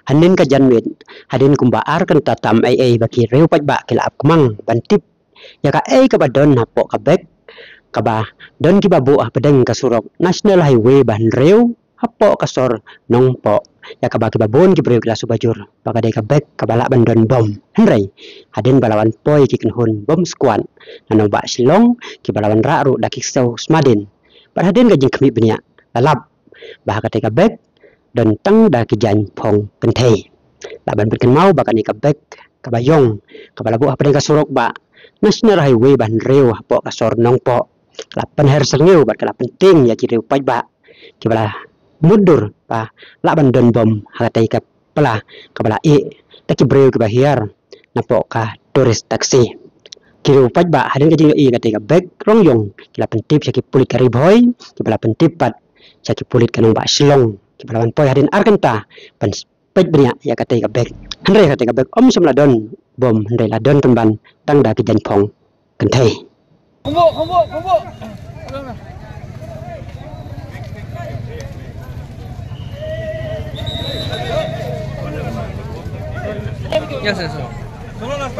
Hanin ka janwit hadin kumbaar kan tatam ai baki reu pat ba kila apmang bantip ya ka ai ka badon hapo ka bek ka ba don ki babu pedeng ka surok national highway ban reu hapo ka sor nong po ya ka ba ki babon ki breu kila subajur baka dei ka bek ka bala bandon bom henrei hadin balawan poi ki kenhun bom squad nano ba silong ki balawan ra ru dakik sau smadin par hadin ka jing kemi benya lalap bah ka te ka bek dan tang da kijan pong kentei laban berken mau baka ni kabek kabayong kabalabu apa ka surok ba national highway ban reu hapo ka sor nong po lapan her sengeu bat kala penting ya cireu pai ba kibala mundur pa laban don bom hatai ka pala kabala taki breu ki bahiar napo ka tourist taxi kireu pai ba hadin ka jing ka bek rongyong kila pentip saki pulit kariboy kibala pentip pat saki pulit kanong ba silong kibalawan poi hadin arkenta pan pet bria ya kate ka bek andre kate ka bek om samladon bom andre ladon temban tang da kijan phong kentai kombo ya solo las